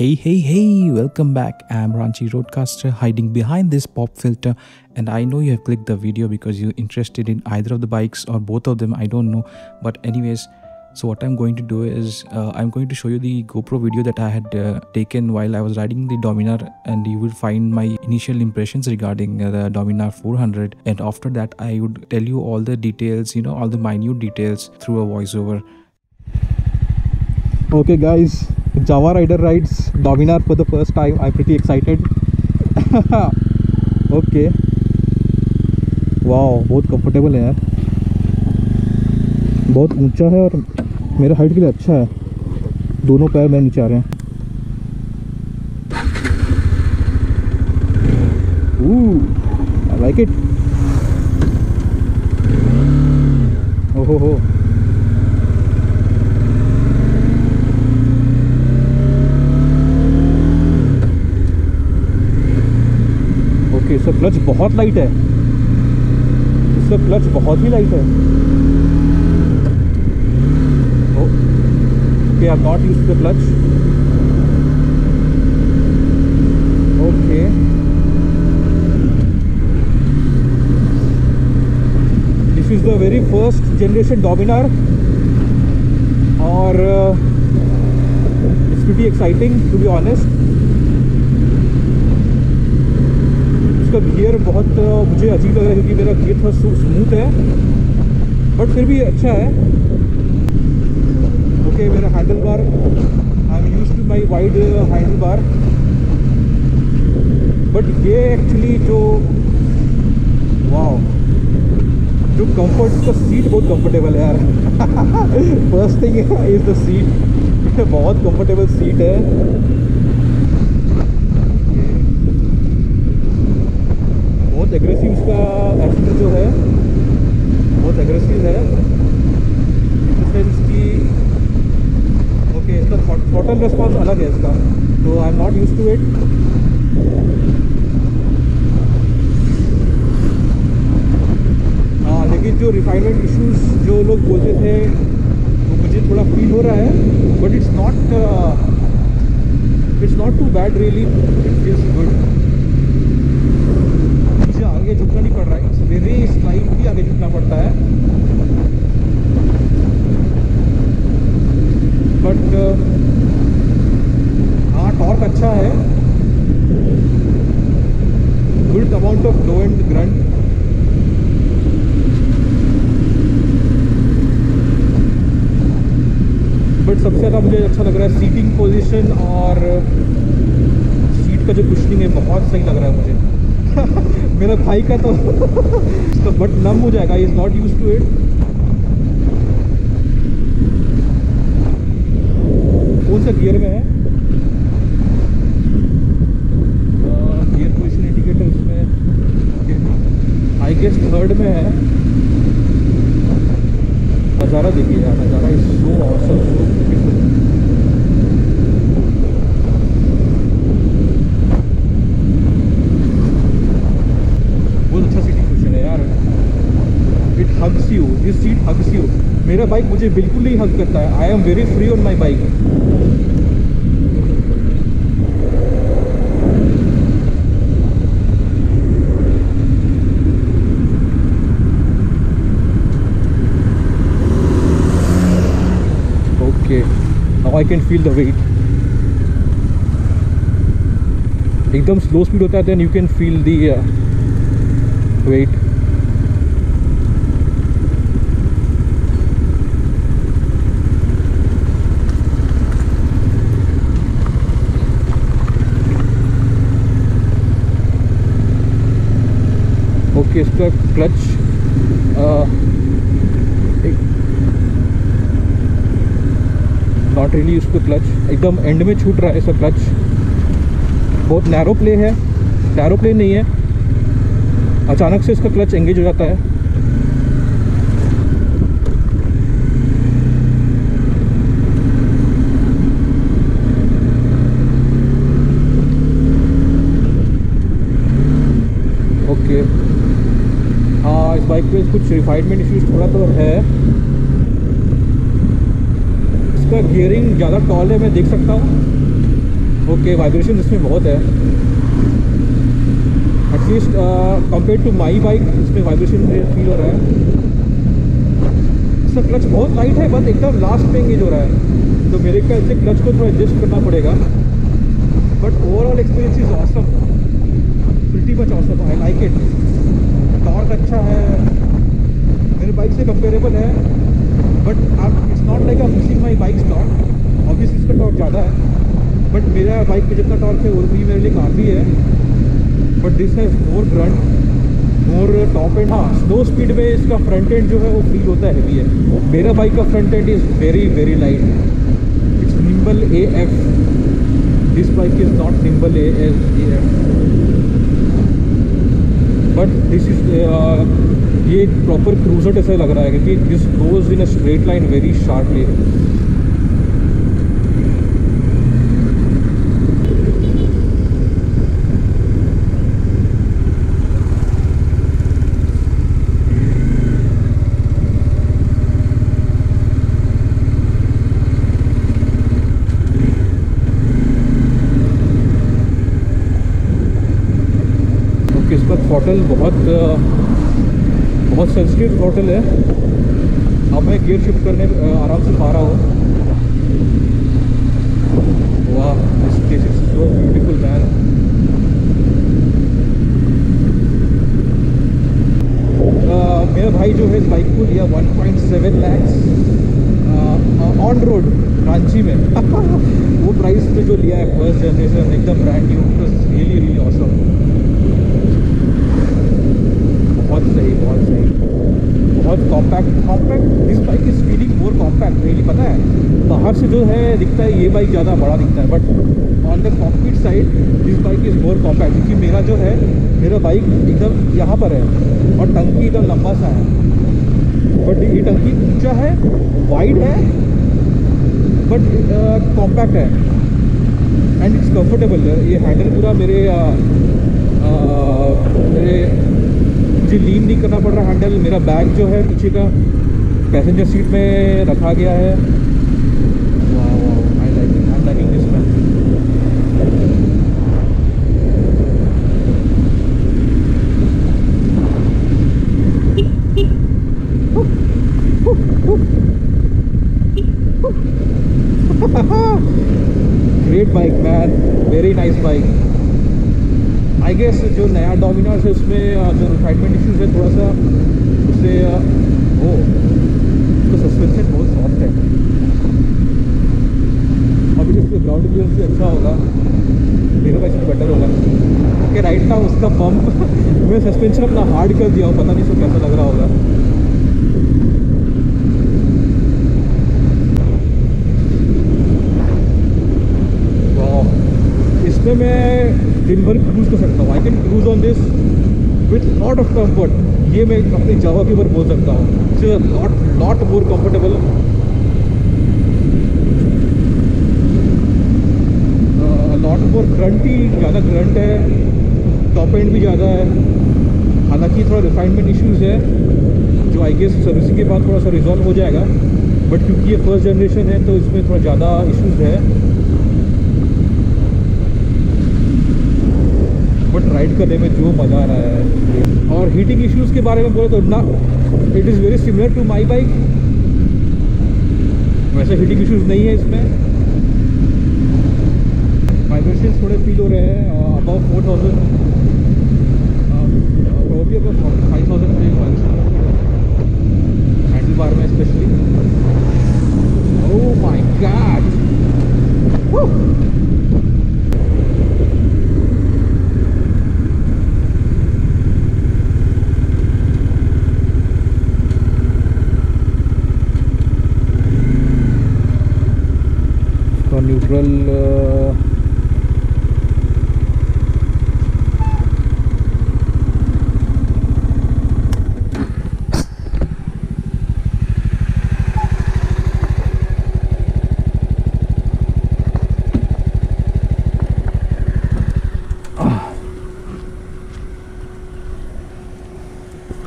Hey, welcome back. I'm Ranchi Roadcaster hiding behind this pop filter, and I know you have clicked the video because you're interested in either of the bikes or both of them, I don't know. But anyways, so what I'm going to do is I'm going to show you the GoPro video that I had taken while I was riding the Dominar, and you will find my initial impressions regarding the Dominar 400, and after that I would tell you all the details, all the minute details through a voiceover. Okay guys, Java Rider rides Dominar for the first time. I'm pretty excited. Okay. Wow, बहुत comfortable है यार, बहुत ऊंचा है और मेरे height के लिए अच्छा है। दोनों पैर मेरे नीचे आ रहे हैं। I like it. Oh. इसका क्लच बहुत लाइट है, इसका क्लच बहुत ही लाइट है। Okay, I am not used to the clutch. Okay, this is the very first generation Dominar और it's pretty exciting to be honest. इसका गियर बहुत मुझे अजीब लग रहा है क्योंकि मेरा गियर थोड़ा स्मूथ है, बट फिर भी अच्छा है। ओके, मेरा handlebar, I am used to my wide handlebar, but ये एक्चुअली जो वाओ, जो कंफर्ट, का सीट बहुत कंफर्टेबल है यार। First thing is the seat, बहुत कंफर्टेबल सीट है। बहुत एग्रेसिव इसका एक्सीटर जो है, बहुत एग्रेसिव है इन द सेंस कि ओके, इसका थ्रॉटल रिस्पॉन्स अलग है इसका, तो I am not used to it. हाँ, लेकिन जो रिफाइनमेंट इश्यूज जो लोग बोलते थे वो मुझे थोड़ा फील हो रहा है, but it's not too bad really, it feels good. आगे झुकना नहीं पड़ रहा है, इट्स वेरी स्लाइटली आगे झुकना पड़ता है, बट हाँ, टॉर्क अच्छा है, good amount of low and grunt. But सबसे ज़्यादा मुझे अच्छा लग रहा है सीटिंग पोजीशन, और सीट का जो कुशनिंग है बहुत सही लग रहा है मुझे। मेरा भाई का तो इसका बट नम हो जाएगा, is not used to it. कौन सा गियर में है? गियर पोजीशन इंडिकेटर इसमें आई गेस थर्ड में है। नज़ारा देखिए यार, नज़ारा is so awesome, so beautiful. Hugs you, this seat hugs you. मेरा बाइक मुझे बिल्कुल नहीं हग करता है। I am very free on my bike. Okay, now I can feel the weight. एकदम स्लो स्पीड होता है, then you can feel the weight. Okay, इसका क्लच नॉट रियली उसको क्लच एकदम एंड में छूट रहा है। इसका क्लच बहुत नैरो प्ले है, नैरो प्ले नहीं है, अचानक से इसका क्लच एंगेज हो जाता है। ओके, हाँ, इस बाइक पे कुछ रिफाइनमेंट इश्यूज थोड़ा तो है। इसका गियरिंग ज़्यादा टॉल है, मैं देख सकता हूँ। ओके, वाइब्रेशन इसमें बहुत है, at least compare to my bike इसमें वाइब्रेशन फील हो रहा है। इसका क्लच बहुत लाइट है, बस एकदम लास्ट में एंगेज हो रहा है, तो मेरे ख्याल से क्लच को थोड़ा एडजस्ट करना पड़ेगा। But overall experience is awesome, pretty much awesome, I like it. Torque अच्छा है, मेरे बाइक से कंपेरेबल है, but it's not like I am missing my bikes torque. Obviously इसका टॉर्क ज़्यादा है, बट मेरा बाइक पे जितना टॉर्क है वो भी मेरे लिए काफ़ी है। But this has more grunt, more top and. हाँ, स्लो स्पीड में इसका फ्रंट एंड जो है वो फील होता है हैवी है। मेरा बाइक का front end is very very light, it's nimble AF। This bike is not nimble AF, but this is ये प्रॉपर क्रूजर ऐसा लग रहा है, क्योंकि this goes in a straight line very sharply. इसका थ्रॉटल बहुत सेंसिटिव थ्रॉटल है। अब मैं गियर शिफ्ट करने आराम से पा रहा हूँ। वाह, this is so beautiful man. मेरा भाई जो है इस बाइक को लिया 1.7 lakhs ऑन रोड रांची में। वो प्राइस पे जो लिया है, फर्स्ट जनरेशन, एकदम brand new, really really awesome. बहुत सही, बहुत सही, बहुत compact. This bike is feeling more compact really. पता है, बाहर से जो है दिखता है ये बाइक ज़्यादा बड़ा दिखता है, but on the cockpit side this bike is more compact. क्योंकि मेरा जो है, मेरा बाइक एकदम यहाँ पर है और टंकी एकदम लंबा सा है, बट ये टंकी ऊंचा है, वाइड है, बट कॉम्पैक्ट है एंड इट्स कंफर्टेबल। ये हैंडल पूरा मेरे मुझे लीन नहीं करना पड़ रहा हैंडल। मेरा बैग जो है पीछे का पैसेंजर सीट में रखा गया है। I liking this man. Great bike man, very nice bike. I guess जो नया डोमिनर्स है उसमें जो रिफाइनमेंट इश्यूज है थोड़ा सा, उससे वो उसका सस्पेंशन बहुत सॉफ्ट है। अभी उसके ग्राउंड क्लियरेंस भी अच्छा होगा, मेरे बाइक से बेटर होगा। कि राइट ना उसका पंप मैं सस्पेंशन अपना हार्ड कर दिया हूँ, पता नहीं उसको कैसा लग रहा होगा। इसमें मैं दिन भर क्रूज कर सकता हूँ। I can cruise on this with lot of comfort. ये मैं अपनी जगह के ऊपर बोल सकता हूँ, it's lot more comfortable. Lot more guarantee, ज़्यादा ग्रंट है, टॉप एंड भी ज़्यादा है। हालांकि थोड़ा रिफाइनमेंट इश्यूज़ है जो आई गेस सर्विसिंग के बाद थोड़ा सा रिजॉल्व हो जाएगा, बट क्योंकि ये फर्स्ट जनरेशन है तो इसमें थोड़ा ज़्यादा इश्यूज़ है। बट राइड करने में जो मज़ा आ रहा है। और हीटिंग इश्यूज़ के बारे में बोले तो ना, it is very similar to my bike. वैसे हीटिंग इश्यूज़ नहीं है इसमें। वाइब्रेशन थोड़े फील हो रहे हैं अबाउ 4000, प्रोबेबली अबाउ 5000 पे वाइब्रेशन हैंडल बार में specially. Oh my God, neutral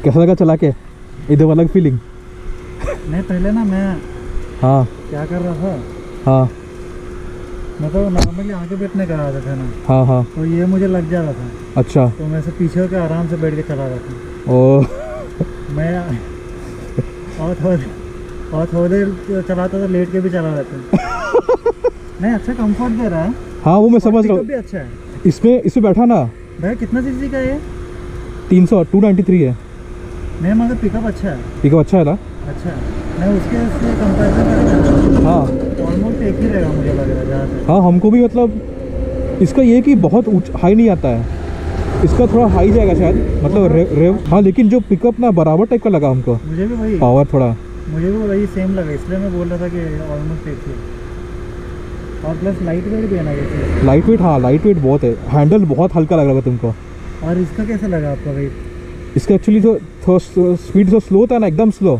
कैसा लगा चला के? इधर अलग फीलिंग नहीं, पहले ना मैं हाँ क्या कर रहा था, हाँ मैं तो नॉर्मली आगे बैठने का रहा था ना। हाँ हाँ। तो ये मुझे लग जा रहा था। अच्छा। तो मैं से पीछे होकर आराम से बैठ के चला रहा था। ओ मैं और थोड़ी देर चलाता तो लेट के भी चला रहता। नहीं, अच्छा कंफर्ट दे रहा है। हाँ वो मैं समझ रहा हूँ। भी अच्छा है इसमें बैठा ना। भाई कितना सीसी का है? 293 है। नहीं मगर पिकअप अच्छा है। पिकअप अच्छा है ना? अच्छा है। नहीं उसके कंपेरिजन करेंगे। हाँ ऑलमोस्ट एक ही रहेगा मुझे लग रहा है जहाँ से। हाँ हमको भी मतलब इसका ये कि बहुत हाई नहीं आता है, इसका थोड़ा हाई जाएगा शायद, मतलब रेव। हाँ लेकिन जो पिकअप ना बराबर टाइप का लगा हमको। मुझे भी वही पावर थोड़ा मुझे भी वही सेम लगा, इसलिए मैं बोल रहा था कि ऑलमोस्ट एक ही। और प्लस लाइट वेट भी है ना ये। Light weight. हाँ लाइट वेट बहुत है, हैंडल बहुत हल्का लग रहा है तुमको। और इसका कैसा लगा आपका वेट? इसका एक्चुअली जो थोड़ा स्पीड जो स्लो था ना, एकदम स्लो,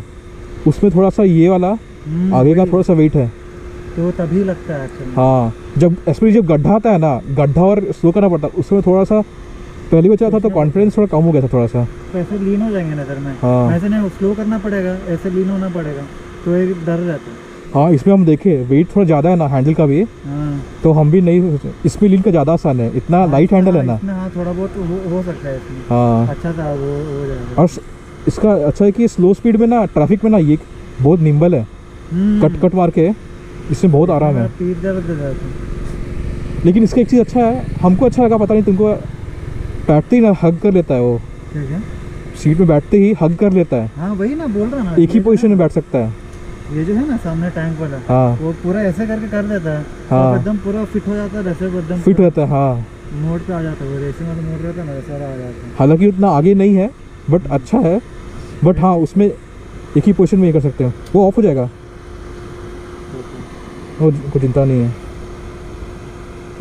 उसमें थोड़ा सा ये वाला आगे का थोड़ा सा वेट है तो तभी लगता है एक्चुअली। हाँ जब स्पेशली जब गड्ढा आता है ना, गड्ढा और स्लो करना पड़ता है, उसमें थोड़ा सा पहली बचा था तो कॉन्फिडेंस थोड़ा कम हो गया था थोड़ा सा। तो ऐसे लीन हो जाएंगे नज़र में। हाँ ऐसे नहीं स्लो करना पड़ेगा, ऐसे लीन होना पड़ेगा, तो एक डर रहता है। हाँ इसमें हम देखे वेट थोड़ा ज़्यादा है ना हैंडल का भी। हाँ तो हम भी नहीं, इसमें लीन का ज़्यादा आसान है, इतना लाइट हैंडल है ना। हाँ थोड़ा बहुत हो सकता है इसमें। हाँ अच्छा था वो हो जाएगा। और इसका अच्छा है कि स्लो स्पीड में ना, ट्रैफिक में ना ये बहुत निम्बल है, कट कट मार के इसमें बहुत आराम है। पीठ दर्द दे रहा था। लेकिन इसका एक चीज़ अच्छा है, हमको अच्छा लगा, पता नहीं तुमको, बैठते ही ना हग कर लेता है वो। ठीक है। सीट में बैठते ही हग कर लेता है। हाँ वही ना बोल रहा ना, एक ही पोजीशन में बैठ सकता है। ये जो है ना सामने टैंक वाला, हाँ वो पूरा ऐसे करके कर देता है। हाँ तो एकदम पूरा फिट हो जाता है, वैसे एकदम फिट रहता है। हाँ मोड पे आ जाता है, वो रेसिंग वाला मोड रहता है ना, वैसा वाला आ जाता है। हालांकि उतना आगे नहीं है बट अच्छा है। बट हाँ उसमें एक ही पोजीशन में ये कर सकते हो, वो ऑफ हो जाएगा, वो कोई चिंता नहीं है।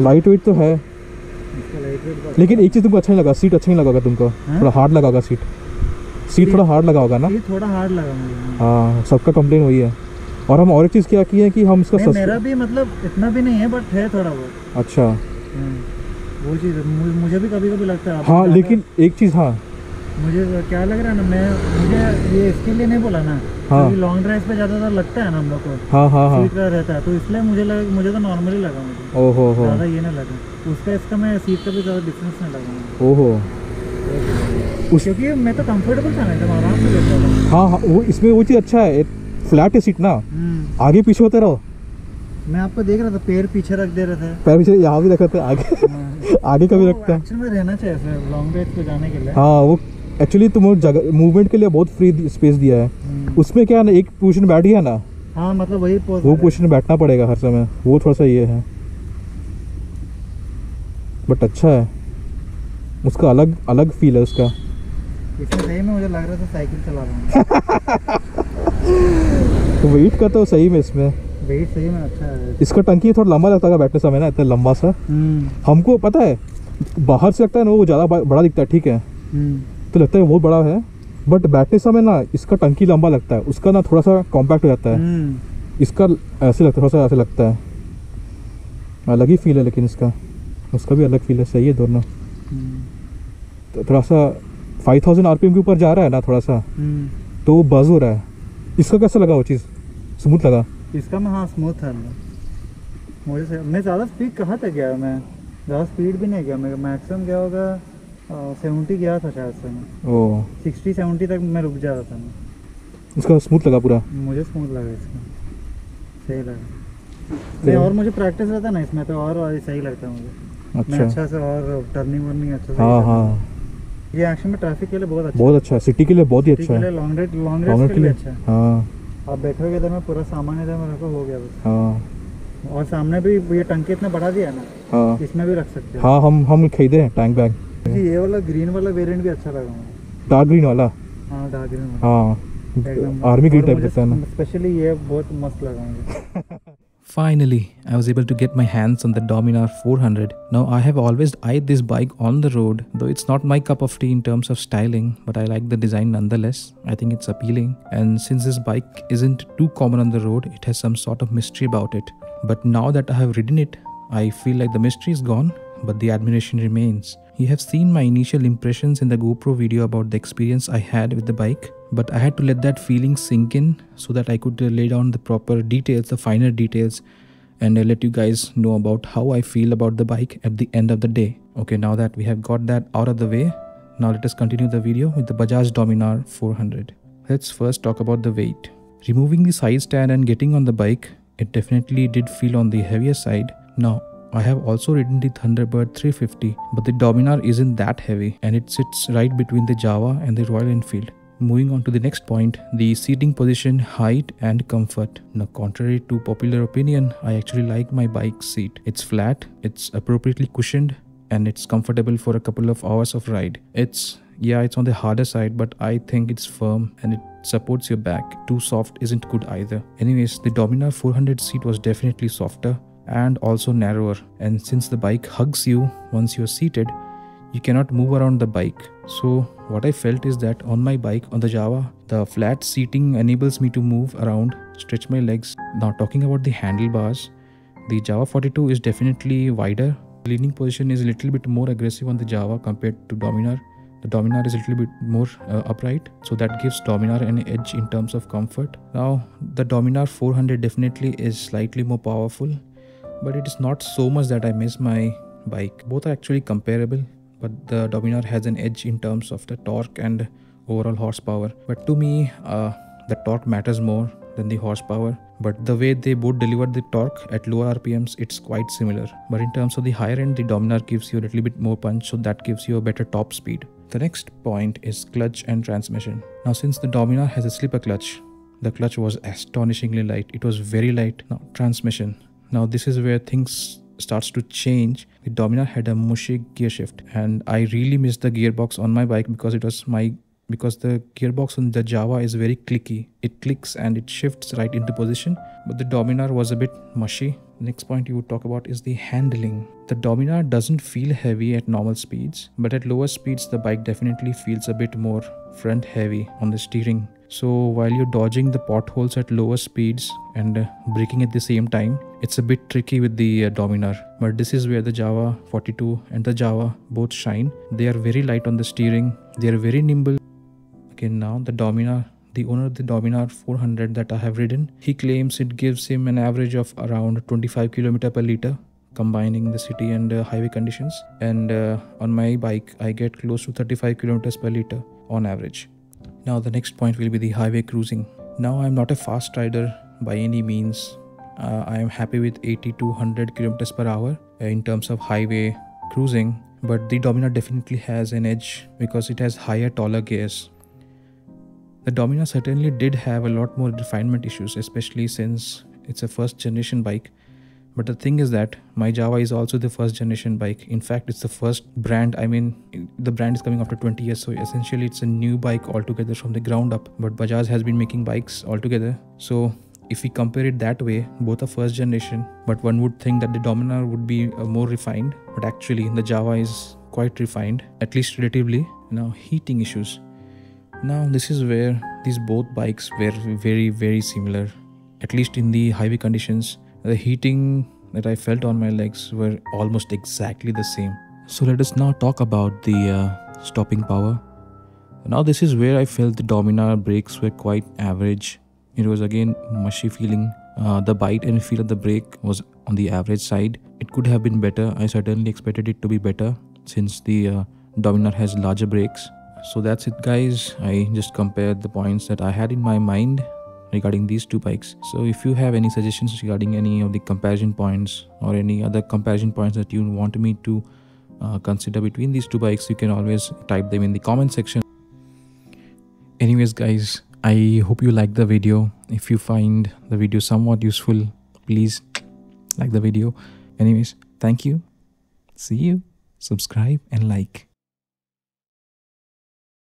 लाइट वेट तो है, इसका लाइट वेट लेकिन एक चीज़ तुमको अच्छा नहीं लगा, सीट अच्छा नहीं लगा होगा तुमको। थोड़ा हार्ड लगा होगा सीट थोड़ा हार्ड लगा होगा ना। ये थोड़ा हार्ड लगा मुझे। हाँ सबका कंप्लेन वही है। और हम और एक चीज़ क्या की है कि हम इसका मेरा भी मतलब इतना भी नहीं है बट है थोड़ा बहुत। अच्छा वो चीज़ मुझे भी कभी कभी लगता है। हाँ लेकिन एक चीज़, हाँ मुझे क्या लग रहा है ना, मुझे ये इसके लिए नहीं बोला ना। हाँ लॉन्ग ड्राइव पे ज़्यादातर लगता है ना हम लोग को। हाँ हाँ हाँ सीट का रहता है, तो इसलिए मुझे तो नॉर्मली लगा मुझे। ओहो हो, ज़्यादा ये नहीं लगा उसका, इसका मैं सीट का भी ज़्यादा डिफरेंस नहीं लगा मुझे। ओहो क्योंकि मैं तो कंफर्टेबल था ना, एकदम आराम से बैठा था। हाँ हाँ वो इसमें वो चीज़ अच्छा है, फ्लैट है सीट ना, आगे पीछे होते रहो। मैं आपको देख रहा था, पैर पीछे रख दे रहे थे। पैर पीछे यहाँ भी रखते हैं, आगे आगे का भी रखता है। एक्चुअली में रहना चाहिए ऐसे लॉन्ग ड्राइव पे जाने के लिए। हाँ वो एक्चुअली तुम जगह मूवमेंट के लिए बहुत फ्री स्पेस दिया है। उसमें क्या है ना, एक पोजीशन बैठ गया ना, हाँ मतलब वही वो पोजीशन में बैठना पड़ेगा हर समय, वो थोड़ा सा ये है। बट अच्छा है, उसका अलग अलग फील है उसका। इसमें सही में मुझे लग रहा था साइकिल चला रहा हूँ। वेट का तो सही में इसमें वेट सही में अच्छा है। इसका टंकी थोड़ा लंबा लगता है बैठने समय ना, इतना लंबा सा। हमको पता है बाहर से लगता है ना वो ज़्यादा बड़ा दिखता है, ठीक है, तो लगता है बहुत बड़ा है, बट बैठने समय ना इसका टंकी लंबा लगता है, उसका ना थोड़ा सा कॉम्पैक्ट हो जाता है। इसका ऐसे लगता है, थोड़ा सा ऐसे लगता है, अलग ही फील है। लेकिन इसका उसका भी अलग फील है, सही है दोनों। तो थोड़ा सा 5000 RPM के ऊपर जा रहा है ना थोड़ा सा, तो वो बज़ हो रहा है। इसका कैसा लगा वो चीज़, स्मूथ लगा? इसका में हाँ स्मूथ था मुझे। मैं ज़्यादा स्पीड कहाँ तक गया, मैं ज़्यादा स्पीड भी नहीं गया, मैं मैक्सिमम गया होगा 70 गया था शायद से। मैं ओ 60-70 तक मैं रुक जा रहा था। मैं इसका स्मूथ लगा पूरा? मुझे स्मूथ लगा इसका, सही लगा। नहीं और मुझे प्रैक्टिस रहता ना इसमें तो और सही लगता है मुझे। अच्छा। मैं अच्छा से और टर्निंग वर्निंग अच्छा से। हाँ हाँ ये एक्शन में ट्रैफिक के लिए बहुत अच्छा है, सिटी के लिए बहुत ही अच्छा है, लॉन्ग ड्राइव के लिए अच्छा है। हाँ आप बैठोगे इधर में पूरा सामान इधर में रखो, हो गया बस। हाँ और सामने भी ये टंकी इतना बढ़ा दिया है ना, हाँ इसमें भी रख सकते हो। हाँ हम खरीदे हैं टैंक बैग। ये वाला ग्रीन वाला वेरिएंट भी अच्छा लगा मुझे। डार्क ग्रीन वाला? हाँ डार्क ग्रीन वाला हाँ आर्मी ग्रीन टाइप लगता है ना। स्पेशली ये बहुत मस्त लगा मुझे। Finally, I was able to get my hands on the Dominar 400. Now, I have always eyed this bike on the road, though it's not my cup of tea in terms of styling, but I like the design nonetheless. I think it's appealing. And since this bike isn't too common on the road, it has some sort of mystery about it. But now that I have ridden it, I feel like the mystery is gone, but the admiration remains. You have seen my initial impressions in the GoPro video about the experience I had with the bike, but I had to let that feeling sink in so that I could lay down the proper details, the finer details, and let you guys know about how I feel about the bike at the end of the day. Okay, now that we have got that out of the way, now let us continue the video with the Bajaj Dominar 400. Let's first talk about the weight. Removing the side stand and getting on the bike, it definitely did feel on the heavier side. Now, I have also ridden the Thunderbird 350, but the Dominar isn't that heavy and it sits right between the Java and the Royal Enfield. Moving on to the next point, the seating position, height and comfort. Now, contrary to popular opinion, I actually like my bike seat. It's flat, it's appropriately cushioned, and it's comfortable for a couple of hours of ride. It's on the harder side, but I think it's firm and it supports your back. Too soft isn't good either. Anyways, the Dominar 400 seat was definitely softer and also narrower, and since the bike hugs you once you're seated, you cannot move around the bike. So what I felt is that on my bike, on the Java, the flat seating enables me to move around, stretch my legs. Now talking about the handlebars, the Java 42 is definitely wider. The leaning position is a little bit more aggressive on the Java compared to Dominar. The Dominar is a little bit more upright, so that gives Dominar an edge in terms of comfort. Now the Dominar 400 definitely is slightly more powerful, but it is not so much that I miss my bike. Both are actually comparable, but the Dominar has an edge in terms of the torque and overall horsepower. But to me, the torque matters more than the horsepower. But the way they both deliver the torque at lower RPMs, it's quite similar. But in terms of the higher end, the Dominar gives you a little bit more punch, so that gives you a better top speed. The next point is clutch and transmission. Now, since the Dominar has a slipper clutch, the clutch was astonishingly light. It was very light. Now, transmission. Now, this is where things starts to change. The Dominar had a mushy gear shift, and I really missed the gearbox on my bike because the gearbox on the Java is very clicky. It clicks and it shifts right into position, but the Dominar was a bit mushy. Next point you would talk about is the handling. The Dominar doesn't feel heavy at normal speeds, but at lower speeds the bike definitely feels a bit more front heavy on the steering. So while you're dodging the potholes at lower speeds and braking at the same time, it's a bit tricky with the Dominar. But this is where the Java 42 and the Java both shine. They are very light on the steering. They are very nimble. Okay, now the Dominar, the owner of the Dominar 400 that I have ridden, he claims it gives him an average of around 25 km per liter, combining the city and highway conditions. And on my bike, I get close to 35 km per liter on average. Now the next point will be the highway cruising. Now I'm not a fast rider by any means. I am happy with 80 to 100 km per hour in terms of highway cruising, but the Dominar definitely has an edge because it has higher, taller gears. The Dominar certainly did have a lot more refinement issues, especially since it's a first generation bike. But the thing is that my Java is also the first generation bike. In fact, it's the first brand. I mean, the brand is coming after 20 years. So essentially it's a new bike altogether from the ground up. But Bajaj has been making bikes altogether. So if we compare it that way, both are first generation. But one would think that the Dominar would be more refined. But actually the Java is quite refined, at least relatively. Now, heating issues. Now this is where these both bikes were very, very similar. At least in the highway conditions, the heating that I felt on my legs were almost exactly the same. So let us now talk about the stopping power. Now this is where I felt the Dominar brakes were quite average. It was again mushy feeling. The bite and feel of the brake was on the average side. It could have been better. I certainly expected it to be better since the Dominar has larger brakes. So that's it guys. I just compared the points that I had in my mind regarding these two bikes. So if you have any suggestions regarding any of the comparison points or any other comparison points that you want me to consider between these two bikes, you can always type them in the comment section. Anyways guys, I hope you liked the video. If you find the video somewhat useful, please like the video. Anyways, thank you. See you. Subscribe and like.